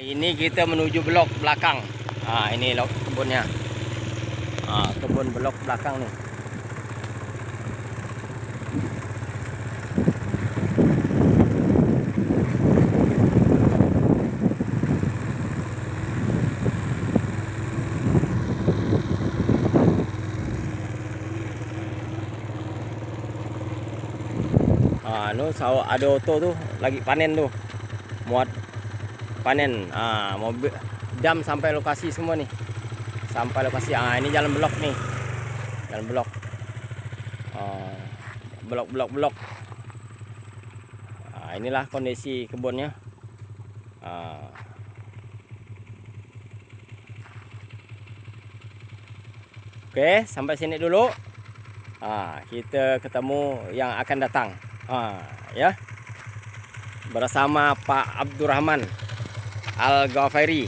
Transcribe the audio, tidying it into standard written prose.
Ini kita menuju blok belakang. Ini kebunnya. Kebun blok belakang nih. Sawah ada oto tuh lagi panen tuh, muat panen. Mau dam sampai lokasi semua nih, sampai lokasi. Ini jalan blok nih, jalan blok. Blok. Inilah kondisi kebunnya. Oke, sampai sini dulu. Kita ketemu yang akan datang. Ya, bersama Pak Abdurrahman Al Ghafairi.